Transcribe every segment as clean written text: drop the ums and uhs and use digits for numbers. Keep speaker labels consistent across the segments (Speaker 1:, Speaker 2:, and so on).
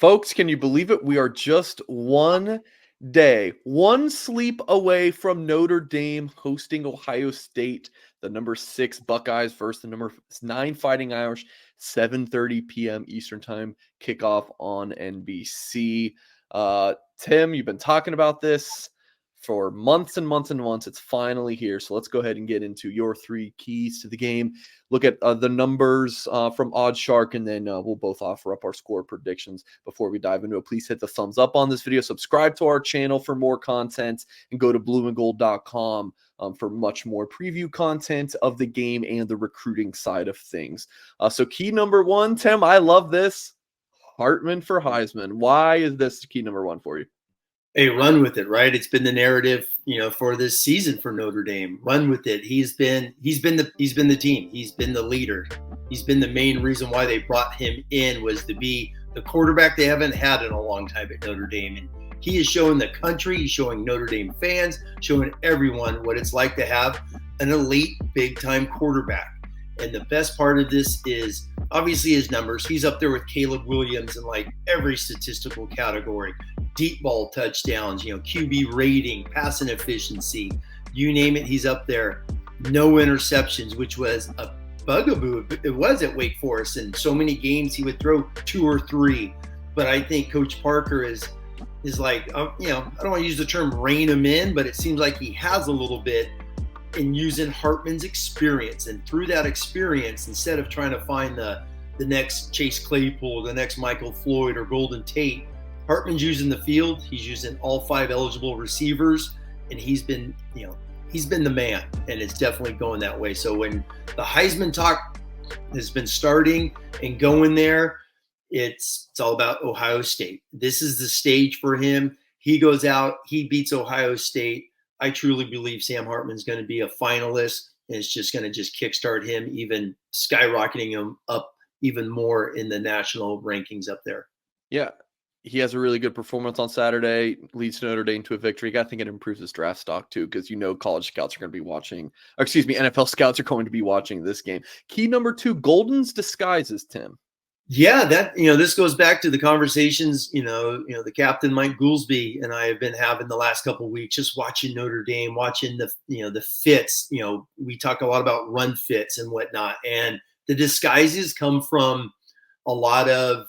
Speaker 1: Folks, can you believe it? We are just one day, one sleep away from Notre Dame hosting Ohio State, the number 6 Buckeyes versus the number 9 Fighting Irish, 7:30 p.m. Eastern Time kickoff on NBC. Tim, you've been talking about this for months and months and months. It's finally here. So let's go ahead and get into your 3 keys to the game. Look at the numbers from OddsShark, and then we'll both offer up our score predictions before we dive into it. Please hit the thumbs up on this video, subscribe to our channel for more content, and go to blueandgold.com for much more preview content of the game and the recruiting side of things. So key number 1, Tim, I love this. Hartman for Heisman. Why is this key number 1 for you?
Speaker 2: Hey, run with it, right? It's been the narrative, for this season for Notre Dame. Run with it. He's been the team. He's been the leader. He's been the main reason why they brought him in, was to be the quarterback they haven't had in a long time at Notre Dame. And he is showing the country, he's showing Notre Dame fans, showing everyone what it's like to have an elite big-time quarterback. And the best part of this is obviously his numbers. He's up there with Caleb Williams in like every statistical category. Deep ball touchdowns, QB rating, passing efficiency, you name it, he's up there. No interceptions, which was a bugaboo. It was at Wake Forest. In so many games, he would throw 2 or 3. But I think Coach Parker is like, I don't want to use the term rein him in, but it seems like he has a little bit in using Hartman's experience. And through that experience, instead of trying to find the next Chase Claypool, the next Michael Floyd or Golden Tate, Hartman's using the field. He's using all 5 eligible receivers, and he's been the man, and it's definitely going that way. So when the Heisman talk has been starting and going there, it's all about Ohio State. This is the stage for him. He goes out, he beats Ohio State. I truly believe Sam Hartman's going to be a finalist, and it's just going to kickstart him, even skyrocketing him up even more in the national rankings up there.
Speaker 1: Yeah. He has a really good performance on Saturday, leads Notre Dame to a victory. I think it improves his draft stock too, because college scouts are going to be watching, NFL scouts are going to be watching this game. Key number 2, Golden's disguises, Tim.
Speaker 2: Yeah, that this goes back to the conversations, the captain Mike Goolsby and I have been having the last couple of weeks, just watching Notre Dame, watching the fits. We talk a lot about run fits and whatnot, and the disguises come from a lot of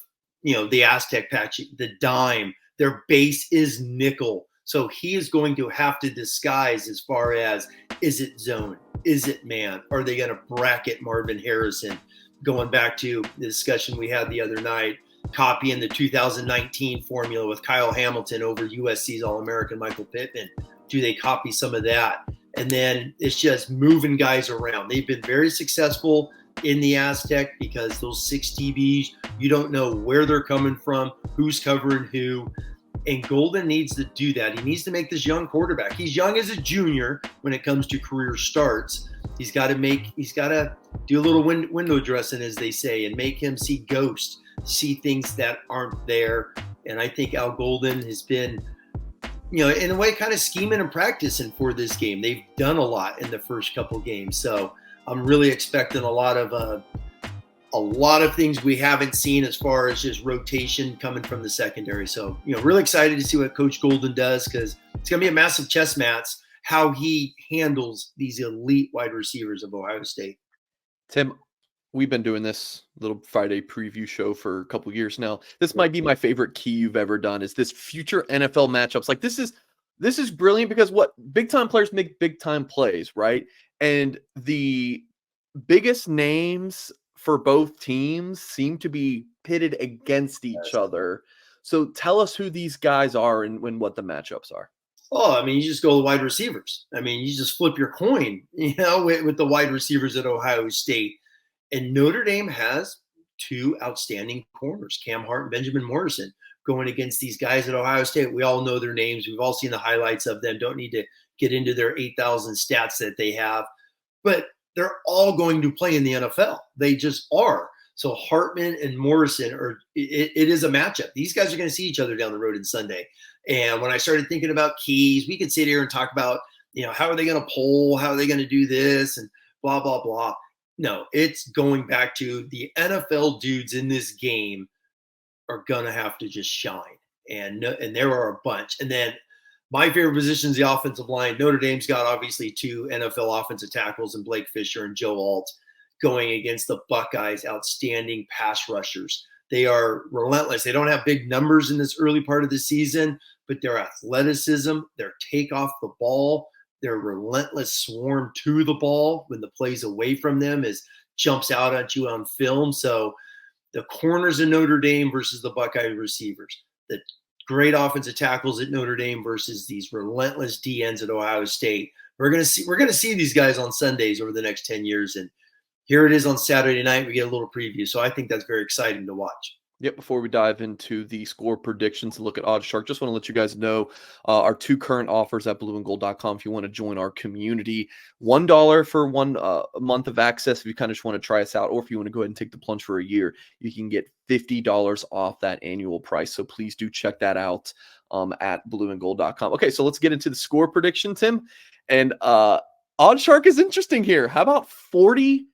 Speaker 2: the Aztec patch, the dime, their base is nickel. So he is going to have to disguise as far as, is it zone? Is it man? Are they going to bracket Marvin Harrison? Going back to the discussion we had the other night, copying the 2019 formula with Kyle Hamilton over USC's All-American Michael Pittman. Do they copy some of that? And then it's just moving guys around. They've been very successful in the Aztec because those 6 DBs, you don't know where they're coming from, who's covering who. And Golden needs to do that. He needs to make this young quarterback. He's young as a junior when it comes to career starts. He's got to do a little window dressing, as they say, and make him see ghosts, see things that aren't there. And I think Al Golden has been, in a way, kind of scheming and practicing for this game. They've done a lot in the first couple games. So I'm really expecting a lot of things we haven't seen as far as just rotation coming from the secondary. So, really excited to see what Coach Golden does, because it's going to be a massive chess match how he handles these elite wide receivers of Ohio State.
Speaker 1: Tim, we've been doing this little Friday preview show for a couple years now. This might be my favorite key you've ever done, is this future NFL matchups. Like, this is brilliant, because what big time players make big time plays, right? And the biggest names for both teams seem to be pitted against each other. So tell us who these guys are and what the matchups are.
Speaker 2: Oh, you just go to wide receivers. You just flip your coin, with the wide receivers at Ohio State. And Notre Dame has 2 outstanding corners, Cam Hart and Benjamin Morrison, going against these guys at Ohio State. We all know their names. We've all seen the highlights of them. Don't need to get into their 8,000 stats that they have. But they're all going to play in the NFL. They just are. So Hartman and Morrison it is a matchup. These guys are going to see each other down the road on Sunday. And when I started thinking about keys, we could sit here and talk about, how are they going to poll? How are they going to do this? And blah, blah, blah. No, it's going back to the NFL dudes in this game are going to have to just shine. And there are a bunch. And then my favorite position is the offensive line. Notre Dame's got obviously 2 NFL offensive tackles and Blake Fisher and Joe Alt going against the Buckeyes, outstanding pass rushers. They are relentless. They don't have big numbers in this early part of the season, but their athleticism, their take off the ball, their relentless swarm to the ball when the play's away from them jumps out at you on film. So the corners in Notre Dame versus the Buckeye receivers, the great offensive tackles at Notre Dame versus these relentless DNs at Ohio State. We're gonna see these guys on Sundays over the next 10 years, and here it is on Saturday night. We get a little preview, so I think that's very exciting to watch.
Speaker 1: Yep, before we dive into the score predictions and look at OddsShark, just want to let you guys know our 2 current offers at blueandgold.com if you want to join our community. $1 for 1 month of access if you kind of just want to try us out, or if you want to go ahead and take the plunge for a year, you can get $50 off that annual price. So please do check that out at blueandgold.com. Okay, so let's get into the score prediction, Tim. And OddsShark is interesting here. How about 40-39?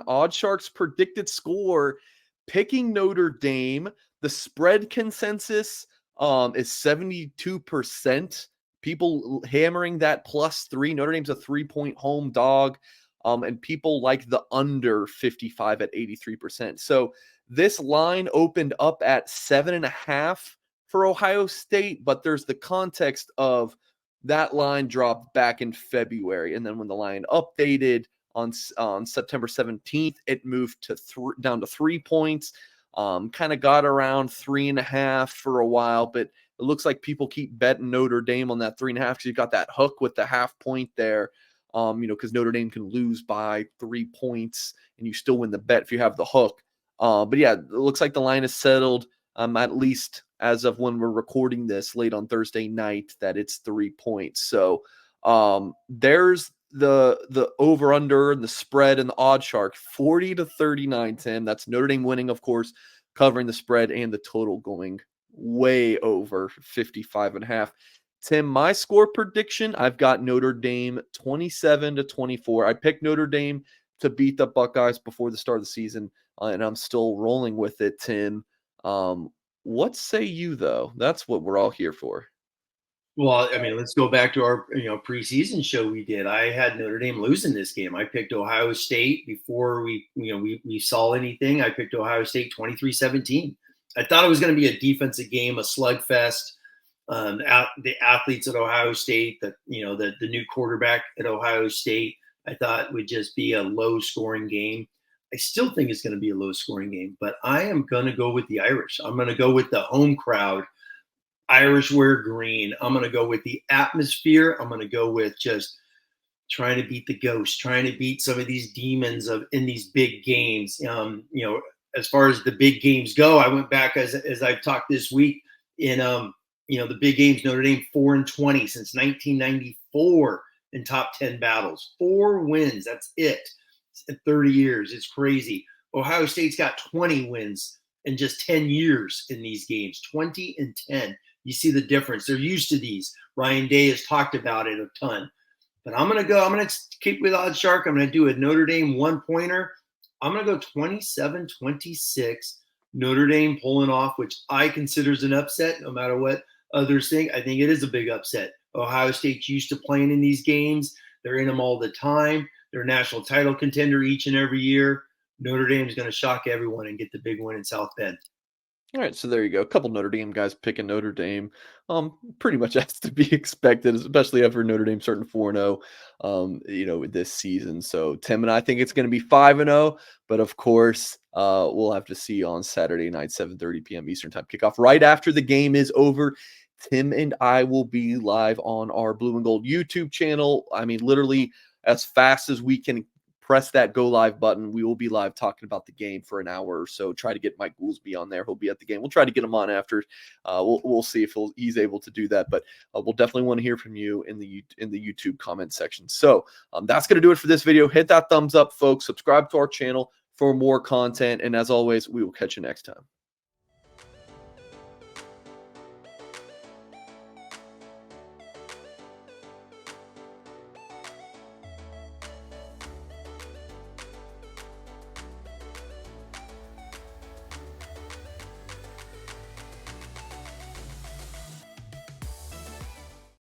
Speaker 1: OddsShark's predicted score, picking Notre Dame. The spread consensus is 72%. People hammering that +3. Notre Dame's a 3-point home dog. And people like the under 55 at 83%. So this line opened up at 7.5 for Ohio State, but there's the context of that line dropped back in February. And then when the line updated on September 17th, it moved to down to 3 points. Kind of got around 3.5 for a while, but it looks like people keep betting Notre Dame on that 3.5 because you got that hook with the half point there. Because Notre Dame can lose by 3 points and you still win the bet if you have the hook. But yeah, it looks like the line is settled, at least as of when we're recording this late on Thursday night, that it's 3 points. So there's the over under and the spread and the OddsShark 40-39, Tim. That's Notre Dame winning, of course, covering the spread and the total going way over 55.5. Tim, my score prediction, I've got Notre Dame 27-24. I picked Notre Dame to beat the Buckeyes before the start of the season, and I'm still rolling with it, Tim. What say you, though? That's what we're all here for.
Speaker 2: Well, I mean, let's go back to our preseason show we did. I had Notre Dame losing this game. I picked Ohio State before we saw anything. I picked Ohio State 23-17. I thought it was going to be a defensive game, a slugfest. The athletes at Ohio State, the new quarterback at Ohio State, I thought would just be a low scoring game. I still think it's going to be a low scoring game, but I am going to go with the Irish. I'm going to go with the home crowd. Irish wear green. I'm going to go with the atmosphere. I'm going to go with just trying to beat the ghost, trying to beat some of these demons in these big games. As far as the big games go, I went back as I've talked this week in the big games. Notre Dame 4-20 since 1994 in top 10 battles. 4 wins. That's it. In 30 years. It's crazy. Ohio State's got 20 wins in just 10 years in these games. 20-10. You see the difference. They're used to these. Ryan Day has talked about it a ton. But I'm going to keep with OddsShark. I'm going to do a Notre Dame 1-pointer. I'm going to go 27-26. Notre Dame pulling off, which I consider is an upset, no matter what others think. I think it is a big upset. Ohio State's used to playing in these games. They're in them all the time. They're a national title contender each and every year. Notre Dame is going to shock everyone and get the big win in South Bend.
Speaker 1: All right, so there you go. A couple Notre Dame guys picking Notre Dame. Pretty much has to be expected, especially after Notre Dame starting 4-0, this season. So Tim and I think it's going to be 5-0, but of course, we'll have to see on Saturday night, 7:30 p.m. Eastern Time kickoff. Right after the game is over, Tim and I will be live on our Blue and Gold YouTube channel. I mean, literally as fast as we can press that go live button, we will be live talking about the game for an hour or so. Try to get Mike Goolsby on there. He'll be at the game. We'll try to get him on after. We'll see if he's able to do that, but we'll definitely want to hear from you in the YouTube comment section. So that's going to do it for this video. Hit that thumbs up, folks. Subscribe to our channel for more content. And as always, we will catch you next time.